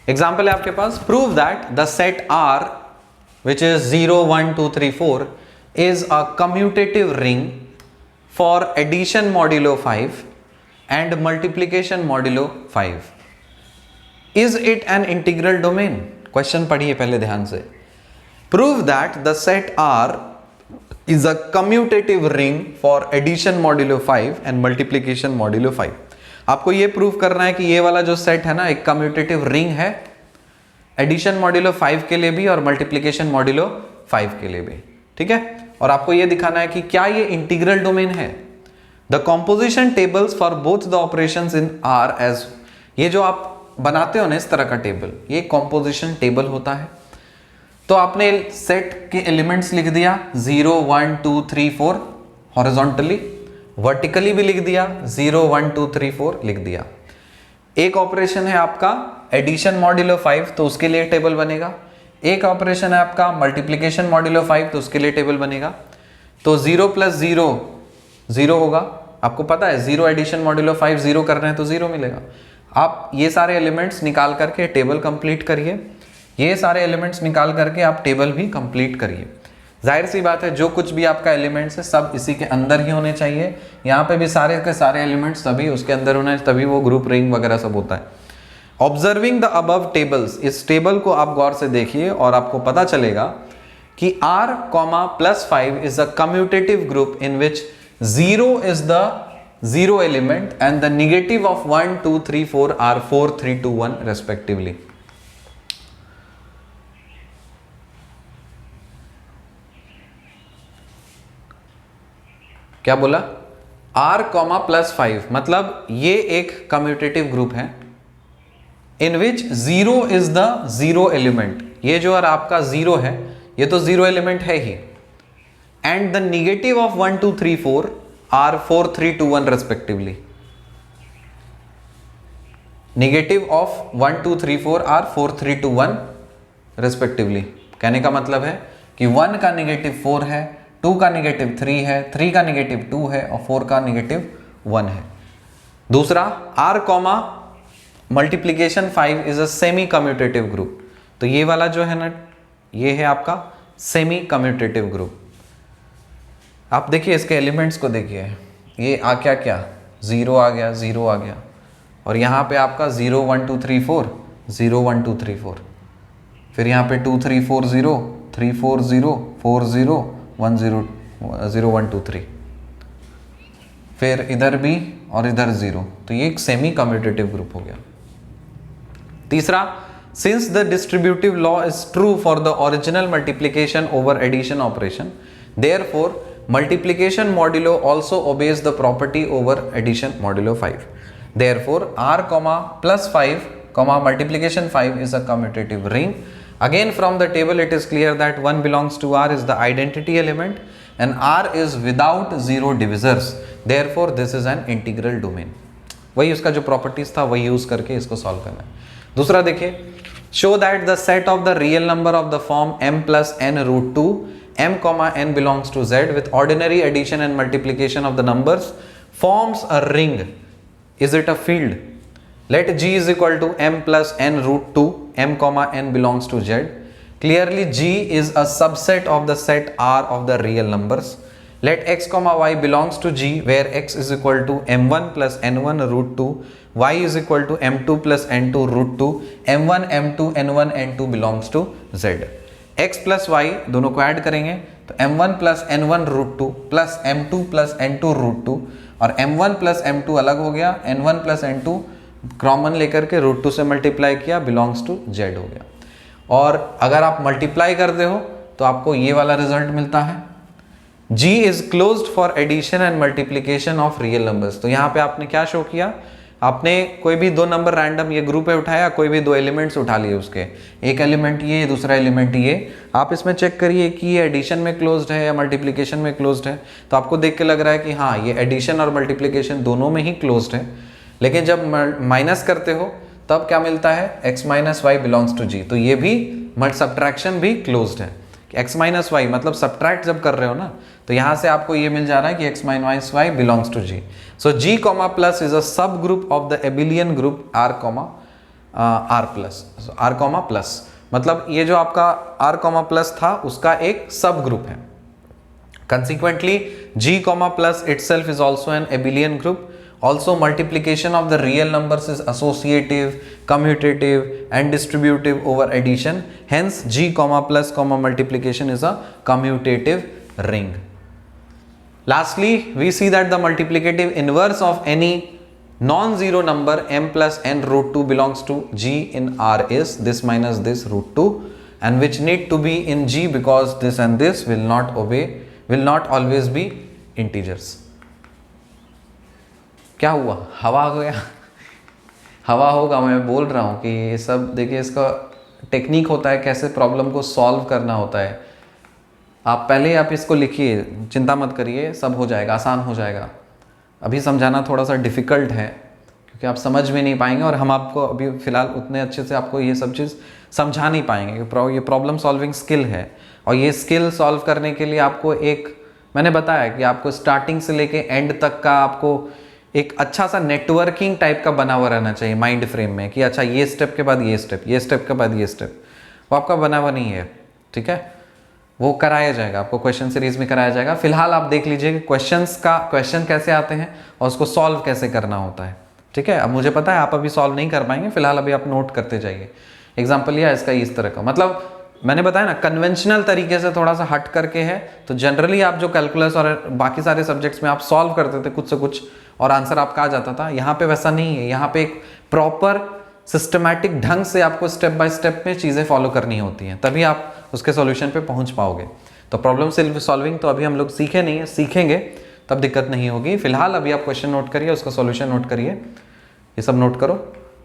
Example है आपके पास, prove that the set R which is 0 1 2 3 4 is a commutative ring for addition modulo 5 and multiplication modulo 5। Is it an integral domain? Question पढ़िए पहले ध्यान से। Prove that the set R is a commutative ring for addition modulo 5 and multiplication modulo 5। आपको ये prove करना है कि ये वाला जो सेट है ना एक कम्यूटेटिव रिंग है, एडिशन मॉड्यूलो 5 के लिए भी और मल्टीप्लिकेशन मॉड्यूलो 5 के लिए भी, ठीक है। और आपको ये दिखाना है कि क्या ये इंटीग्रल डोमेन है। The composition tables for both the operations in are as, ये जो आप बनाते हो ना इस तरह का टेबल, ये कॉम्पोजिशन टेबल होता है। तो आपने सेट के एलिमेंट्स लिख दिया 0 1 2 3 4 हॉरिजॉन्टली, वर्टिकली भी लिख दिया 0 1 2 3 4 लिख दिया। एक ऑपरेशन है आपका एडिशन मॉड्यूलो 5 तो उसके लिए टेबल बनेगा, एक ऑपरेशन है आपका मल्टीप्लिकेशन मॉड्यूलो 5 तो उसके लिए टेबल बनेगा। तो 0 + 0 0 होगा, आपको पता है 0 एडिशन मॉड्यूलो 5 0 कर रहे हैं तो 0 मिलेगा। आप ये सारे एलिमेंट्स निकाल करके टेबल कंप्लीट करिए, ये सारे एलिमेंट्स निकाल करके आप टेबल भी कंप्लीट करिए। जाहिर सी बात है जो कुछ भी आपका एलिमेंट्स है सब इसी के अंदर ही होने चाहिए। यहाँ पे भी सारे के सारे एलिमेंट्स तभी उसके अंदर होना है, तभी वो ग्रुप रिंग वगैरह सब होता है। ऑब्जर्विंग द अबव टेबल्स, इस टेबल को आप गौर से देखिए और आपको पता चलेगा कि R, +5 is a commutative group in which 0 is the 0 element and the negative of 1 2 3 4 are 4 3 2 1 respectively. क्या बोला, r कॉमा प्लस 5, मतलब ये एक कम्यूटेटिव ग्रुप है इन which 0 is the zero element. ये जो और आपका 0 है ये तो जीरो एलिमेंट है ही, and the negative of 1 2 3 4 are 4 3 2 1 respectively. Negative of 1 2 3 4 are 4 3 2 1 respectively. कहने का मतलब है कि 1 का निगेटिव 4 है, 2 का निगेटिव 3 है, 3 का निगेटिव 2 है और 4 का निगेटिव 1 है। दूसरा r comma multiplication 5 is a semi commutative group. तो ये वाला जो है ना, ये है आपका सेमी कम्यूटेटिव ग्रुप। आप देखिए इसके एलिमेंट्स को देखिए, ये आ क्या क्या 0 आ गया, 0 आ गया, और यहाँ पे आपका 0 1 2 3 4 0 1 2 3 4, फिर यहाँ पे 2 3 4 0 3 4 0 4 0 1 0 0 1 2 3, फिर इधर भी और इधर 0। तो ये एक सेमी कम्यूटेटिव ग्रुप हो गया। तीसरा, since the distributive law is true for the original multiplication over addition operation, therefore multiplication modulo also obeys the property over addition modulo 5. Therefore r comma plus 5 comma multiplication 5 is a commutative ring. Again from the table it is clear that 1 belongs to r is the identity element and r is without zero divisors. Therefore this is an integral domain. वही उसका जो properties था वही use करके इसको solve करना है। दूसरा देखिए, show that the set of the real number of the form m plus n root 2 m comma n belongs to z with ordinary addition and multiplication of the numbers forms a ring. Is it a field? Let g is equal to m plus n root 2 m comma n belongs to z. Clearly g is a subset of the set r of the real numbers. Let x comma y belongs to g where x is equal to m1 plus n1 root 2, y is equal to m2 plus n2 root 2, m1 m2 n1 n2 belongs to z. x plus Y दोनों को add करेंगे तो m1 plus n1 root 2 plus m2 plus n2 root 2, और m1 plus m2 अलग हो गया, n1 plus n2 common लेकर के रूट 2 से मल्टीप्लाई किया, बिलोंग्स टू z हो गया। और अगर आप मल्टीप्लाई करते हो तो आपको ये वाला रिजल्ट मिलता है, g is closed for addition and multiplication of real numbers. तो यहाँ पे आपने क्या शो किया, आपने कोई भी दो नंबर रैंडम ये ग्रुप है उठाया, कोई भी दो एलिमेंट्स उठा लिए उसके, एक एलिमेंट ये दूसरा एलिमेंट ये, आप इसमें चेक करिए कि ये एडिशन में क्लोज्ड है या मल्टीप्लिकेशन में क्लोज्ड है। तो आपको देख के लग रहा है कि हाँ ये एडिशन और मल्टीप्लिकेशन दोनों में ही क्लोज्ड है, लेकिन जब माइनस करते हो तब क्या मिलता है, x minus Y belongs to G. तो ये भी सब्ट्रैक्शन भी क्लोज्ड है, x माइनस वाई मतलब सब्ट्रैक्ट जब कर रहे हो ना, तो यहाँ से आपको ये मिल जा रहा है कि x minus Y belongs to g. So g comma plus is a subgroup of the abelian group r comma r plus. So r comma plus मतलब ये जो आपका r comma plus था उसका एक सब ग्रुप है। Consequently g comma plus itself is also an abelian group. Also multiplication of the real numbers is associative, commutative and distributive over addition. Hence g comma plus comma multiplication is a commutative ring. Lastly, we see that the multiplicative inverse of any non-zero number m plus n root 2 belongs to g in R is this minus this root 2, and which need to be in g because this and this will not always be integers. क्या हुआ, हवा हो गया हवा होगा, मैं बोल रहा हूँ कि ये सब देखिए इसका टेक्निक होता है, कैसे प्रॉब्लम को सॉल्व करना होता है। आप पहले आप इसको लिखिए, चिंता मत करिए, सब हो जाएगा, आसान हो जाएगा। अभी समझाना थोड़ा सा डिफ़िकल्ट है क्योंकि आप समझ में नहीं पाएंगे, और हम आपको अभी फ़िलहाल उतने अच्छे से आपको ये सब चीज़ समझा नहीं पाएंगे। ये प्रॉब्लम सॉल्विंग स्किल है, और ये स्किल सॉल्व करने के लिए आपको मैंने बताया कि आपको स्टार्टिंग से लेके एंड तक का आपको एक अच्छा सा नेटवर्किंग टाइप का बना हुआ रहना चाहिए माइंड फ्रेम में, कि अच्छा ये स्टेप के बाद ये स्टेप, ये स्टेप के बाद ये स्टेप, वो आपका बना हुआ नहीं है। ठीक है, वो कराया जाएगा, आपको क्वेश्चन सीरीज में कराया जाएगा। फिलहाल आप देख लीजिए कि क्वेश्चन कैसे आते हैं और उसको सॉल्व कैसे करना होता है। ठीक है, अब मुझे पता है आप अभी सॉल्व नहीं कर पाएंगे, फिलहाल अभी आप नोट करते जाइए। एग्जाम्पल लिया इसका इस तरह का, मतलब मैंने बताया ना कन्वेंशनल तरीके से थोड़ा सा हट करके है। तो जनरली आप जो कैलकुलस और बाकी सारे सब्जेक्ट्स में आप सॉल्व करते थे कुछ से कुछ और आंसर आपका आ जाता था, यहाँ पे वैसा नहीं है। यहाँ पे एक प्रॉपर सिस्टमैटिक ढंग से आपको स्टेप बाय स्टेप में चीज़ें फॉलो करनी होती हैं, तभी आप उसके सॉल्यूशन पे पहुंच पाओगे। तो प्रॉब्लम सॉल्विंग तो अभी हम लोग सीखे नहीं है, सीखेंगे तब दिक्कत नहीं होगी। फिलहाल अभी आप क्वेश्चन नोट करिए, उसका सॉल्यूशन नोट करिए, ये सब नोट करो,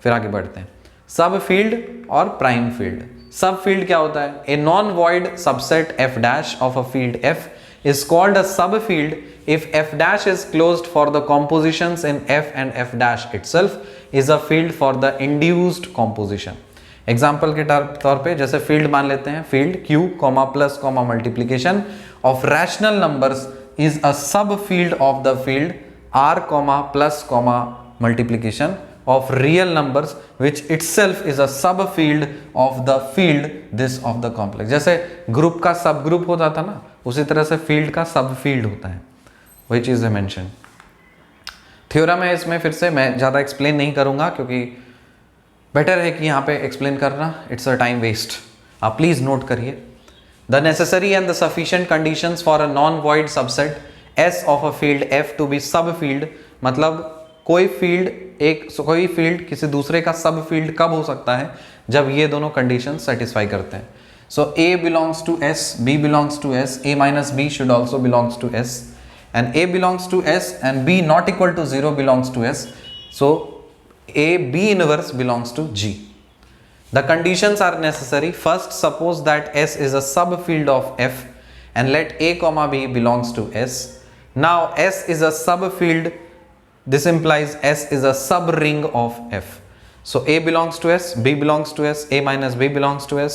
फिर आगे बढ़ते हैं। सब फील्ड और प्राइम फील्ड। सब फील्ड क्या होता है? A non void subset F dash of a field F is called a subfield if f dash is closed for the compositions in f and f dash itself is a field for the induced composition. Example के तौर पे जैसे field मान लेते हैं, field q comma plus comma multiplication of rational numbers is a subfield of the field r comma plus comma multiplication of real numbers which itself is a subfield of the field this of the complex. जैसे group का सब group होता था ना, उसी तरह से field का सब फील्ड होता है, वही चीज़ है मेंशन। थ्योरम है इसमें, फिर से मैं ज़्यादा एक्सप्लेन नहीं करूँगा क्योंकि बेटर है कि यहाँ पे एक्सप्लेन करना इट्स अ टाइम वेस्ट। आप प्लीज़ नोट करिए। The necessary and the sufficient conditions for a non void subset S of a field F to be subfield, मतलब कोई फील्ड किसी दूसरे का सब फील्ड कब हो सकता है? जब ये दोनों कंडीशन सेटिस्फाई करते हैं। सो A belongs to S, B belongs to S, A minus B should also belongs to S, and A belongs to S and B not equal to 0 belongs to S. So A B inverse belongs to G. The conditions are necessary. First, suppose that S is a subfield of F and let A comma B belongs to S. Now S is a subfield. This implies S is a subring of F. So A belongs to S, B belongs to S, A minus B belongs to S.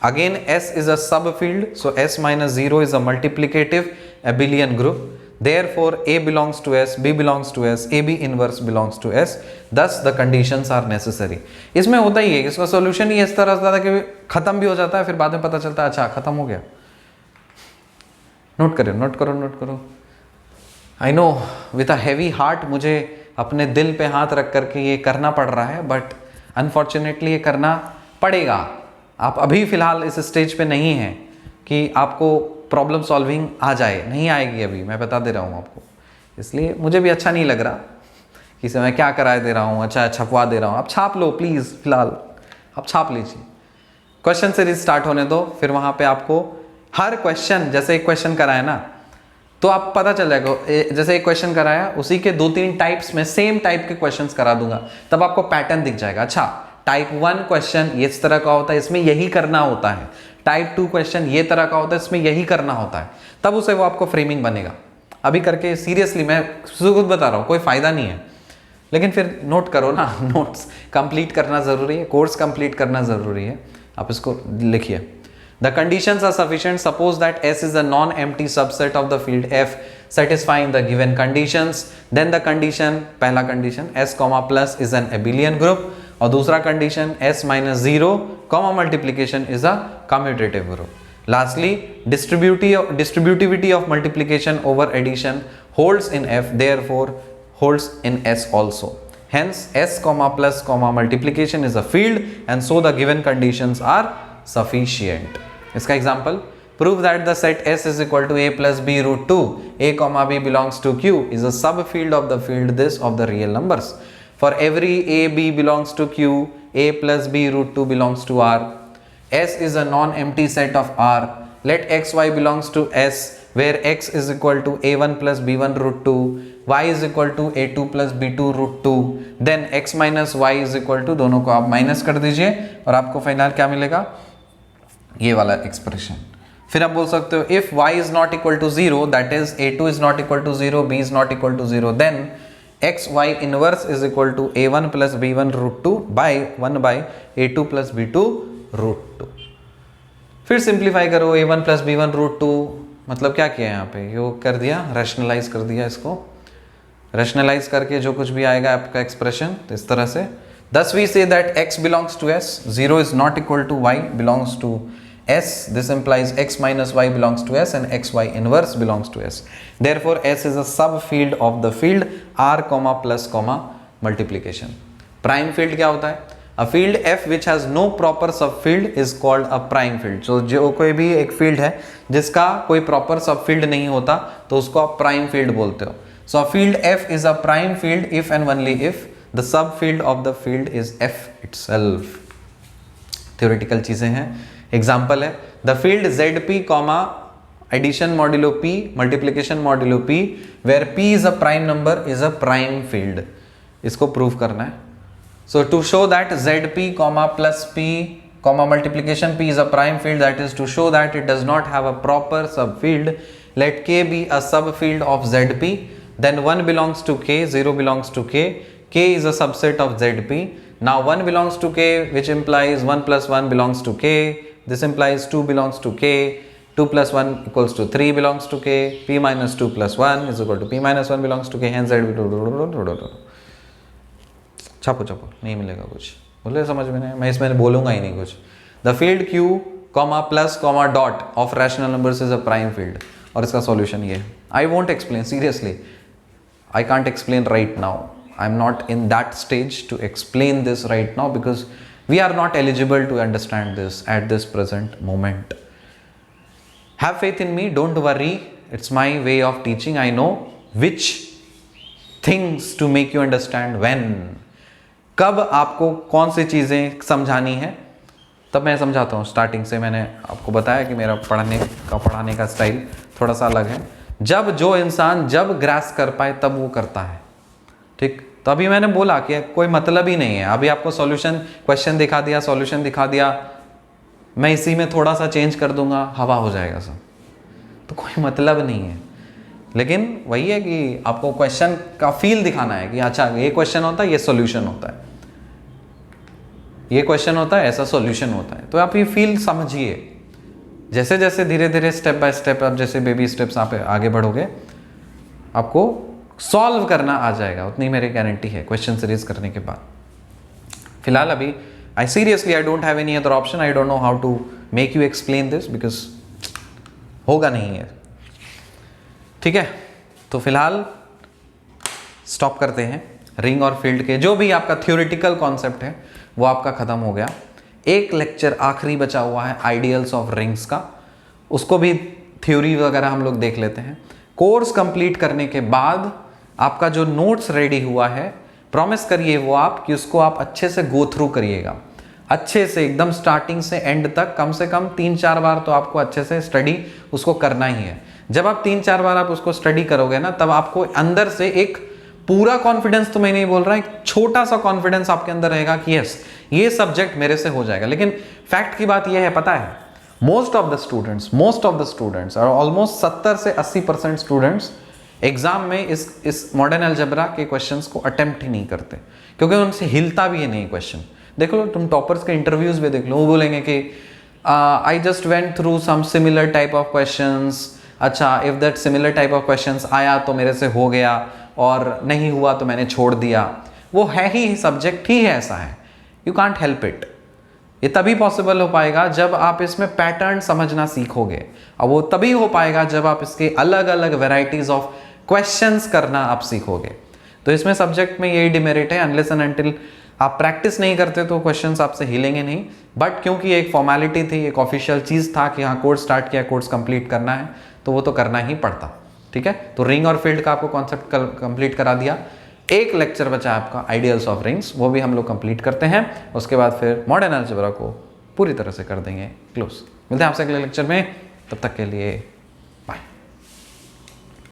Again S is a subfield, so S minus 0 is a multiplicative abelian group. Therefore A belongs to S, B belongs to S, AB inverse belongs to S. Thus the conditions are necessary. इसमें होता ही है, इसका solution ही इस तरह होता है कि खत्म भी हो जाता है, फिर बाद में पता चलता है अच्छा खत्म हो गया। नोट करो, नोट करो, नोट करो। I know with a heavy heart मुझे अपने दिल पे हाथ रख करके ये करना पड़ रहा है, बट अनफॉर्चुनेटली ये करना पड़ेगा। आप अभी फ़िलहाल इस स्टेज पे नहीं हैं कि आपको प्रॉब्लम सॉल्विंग आ जाए, नहीं आएगी अभी, मैं बता दे रहा हूँ आपको। इसलिए मुझे भी अच्छा नहीं लग रहा कि इसे मैं क्या कराए दे रहा हूँ, अच्छा छपवा दे रहा हूँ। आप छाप लो प्लीज़, फिलहाल आप छाप लीजिए। क्वेश्चन सीरीज स्टार्ट होने दो, फिर वहाँ पर आपको हर क्वेश्चन, जैसे एक क्वेश्चन कराए ना तो आप पता चल जाएगा, जैसे एक क्वेश्चन कराया उसी के 2-3 टाइप्स में सेम टाइप के क्वेश्चंस करा दूंगा, तब आपको पैटर्न दिख जाएगा। अच्छा टाइप 1 क्वेश्चन ये इस तरह का होता है, इसमें यही करना होता है। टाइप 2 क्वेश्चन ये तरह का होता है, इसमें यही करना होता है, तब उसे वो आपको फ्रेमिंग बनेगा। अभी करके सीरियसली मैं खुद बता रहा हूँ, कोई फायदा नहीं है, लेकिन फिर नोट करो ना, नोट्स कंप्लीट करना ज़रूरी है, कोर्स कंप्लीट करना ज़रूरी है। आप इसको लिखिए। The conditions are sufficient. Suppose that S is a non-empty subset of the field F satisfying the given conditions. Then the condition, पहला condition S comma plus is an abelian group, और दूसरा condition S minus 0 comma multiplication is a commutative group. Lastly, distributivity of multiplication over addition holds in F, therefore holds in S also. Hence S comma plus comma multiplication is a field, and so the given conditions are sufficient. इसका example, prove that the set S is equal to A plus B root 2, A comma B belongs to Q is a subfield of the field this of the real numbers. For every A, B belongs to Q, A plus B root 2 belongs to R. S is a non-empty set of R. Let X, Y belongs to S, where X is equal to A1 plus B1 root 2, Y is equal to A2 plus B2 root 2. Then X minus Y is equal to, दोनों को आप minus कर दीजिए और आपको final क्या मिलेगा? ये वाला एक्सप्रेशन। फिर आप बोल सकते हो if y is not equal to 0, that is a2 is not equal to 0, b is not equal to 0, then x y inverse is equal to a1 plus b1 root 2 by 1 by a2 plus b2 root 2। फिर simplify करो, a1 plus b1 root 2 मतलब क्या किया यहाँ पे, योग कर दिया, रैशनलाइज कर दिया, इसको रैशनलाइज करके जो कुछ भी आएगा आपका एक्सप्रेशन तो इस तरह से। Thus we say that x belongs to S, 0 is not equal to y belongs to S. This implies x minus y belongs to S and xy inverse belongs to S. Therefore S is a subfield of the field R comma plus comma multiplication. Prime field क्या होता है? A field F which has no proper subfield is called a prime field. So जो कोई भी एक field है जिसका कोई proper subfield नहीं होता तो उसको आप prime field बोलते हो. So a field F is a prime field if and only if the subfield of the field is F itself. Theoretical चीजें हैं. एग्जाम्पल है the field ZP comma addition modulo p, multiplication modulo p, where p is a prime number is a prime field. इसको prove करना है। So to show that zp comma plus p comma multiplication p is a prime field, that is to show that it does not have a proper subfield, let k be a subfield of zp, then 1 belongs to k, 0 belongs to k is a subset of zp. Now 1 belongs to k, which implies 1 plus 1 belongs to k, this implies 2 belongs to k, 2 plus 1 equals to 3 belongs to k, p minus 2 plus 1 is equal to p minus 1 belongs to k, hence zp। छापो नहीं मिलेगा कुछ, बोले समझ में नहीं, मैं इसमें बोलूंगा ही नहीं कुछ। The field q comma plus comma dot of rational numbers is a prime field, और इसका सॉल्यूशन ये है। I won't explain, seriously I can't explain right now, I am not in that stage to explain this right now because we are not eligible to understand this at this present moment. Have faith in me, don't worry, it's my way of teaching, I know which things to make you understand when, कब आपको कौन सी चीज़ें समझानी है, तब मैं समझाता हूँ। स्टार्टिंग से मैंने आपको बताया कि मेरा पढ़ाने का स्टाइल थोड़ा सा अलग है। जब जो इंसान जब ग्रास कर पाए तब वो करता है, ठीक। तो अभी मैंने बोला कि कोई मतलब ही नहीं है, अभी आपको सॉल्यूशन क्वेश्चन दिखा दिया, सॉल्यूशन दिखा दिया, मैं इसी में थोड़ा सा चेंज कर दूंगा, हवा हो जाएगा सब, तो कोई मतलब नहीं है। लेकिन वही है कि आपको क्वेश्चन का फील दिखाना है कि अच्छा ये क्वेश्चन होता है, ये सॉल्यूशन होता है, ये क्वेश्चन होता है, ऐसा सॉल्यूशन होता है। तो आप ये फील समझिए, जैसे जैसे धीरे धीरे स्टेप बाय स्टेप आप जैसे बेबी स्टेप्स आप आगे बढ़ोगे, आपको सॉल्व करना आ जाएगा, उतनी मेरी गारंटी है क्वेश्चन सीरीज करने के बाद। फिलहाल अभी I seriously I don't have any other option, I don't know how to make you explain this because होगा नहीं है, ठीक है। तो फिलहाल स्टॉप करते हैं। रिंग और फील्ड के जो भी आपका थ्योरेटिकल कॉन्सेप्ट है वो आपका खत्म हो गया। एक लेक्चर आखिरी बचा हुआ है आइडियल्स ऑफ रिंग्स का, उसको भी थ्योरी वगैरह हम लोग देख लेते हैं। कोर्स कंप्लीट करने के बाद आपका जो नोट्स रेडी हुआ है, प्रॉमिस करिए वो आप कि उसको आप अच्छे से गो थ्रू करिएगा, अच्छे से एकदम स्टार्टिंग से एंड तक कम से कम 3-4 बार तो आपको अच्छे से स्टडी उसको करना ही है। जब आप 3-4 बार आप उसको स्टडी करोगे ना, तब आपको अंदर से एक पूरा कॉन्फिडेंस, तो मैं नहीं बोल रहा, एक छोटा सा कॉन्फिडेंस आपके अंदर रहेगा कि यस ये सब्जेक्ट मेरे से हो जाएगा। लेकिन फैक्ट की बात यह है, पता है, मोस्ट ऑफ द स्टूडेंट्स और ऑलमोस्ट 70 से 80% स्टूडेंट्स एग्जाम में इस मॉडर्न अलजेब्रा के क्वेश्चंस को अटेम्प्ट ही नहीं करते, क्योंकि उनसे हिलता भी है नहीं क्वेश्चन। देख लो, तुम टॉपर्स के इंटरव्यूज में देख लो, वो बोलेंगे कि I just went through some similar type of questions, अच्छा if that similar type of questions आया तो मेरे से हो गया, और नहीं हुआ तो मैंने छोड़ दिया। वो है ही, सब्जेक्ट ही ऐसा है, यू कांट हेल्प इट। ये तभी पॉसिबल हो पाएगा जब आप इसमें पैटर्न समझना सीखोगे, और वो तभी हो पाएगा जब आप इसके अलग अलग वेराइटीज ऑफ क्वेश्चंस करना आप सीखोगे। तो इसमें सब्जेक्ट में यही डिमेरिट है, अनलेस एंड अनटिल आप प्रैक्टिस नहीं करते तो क्वेश्चंस आपसे हिलेंगे नहीं। बट क्योंकि एक फॉर्मेलिटी थी, एक ऑफिशियल चीज़ था कि हाँ कोर्स स्टार्ट किया, कोर्स कंप्लीट करना है, तो वो तो करना ही पड़ता, ठीक है। तो रिंग और फील्ड का आपको कॉन्सेप्ट कंप्लीट करा दिया। एक लेक्चर बचा आपका आइडियल्स ऑफ रिंग्स, वो भी हम लोग कंप्लीट करते हैं। उसके बाद फिर मॉडर्न अलजेब्रा को पूरी तरह से कर देंगे क्लोज। मिलते हैं आपसे अगले लेक्चर में, तब तक के लिए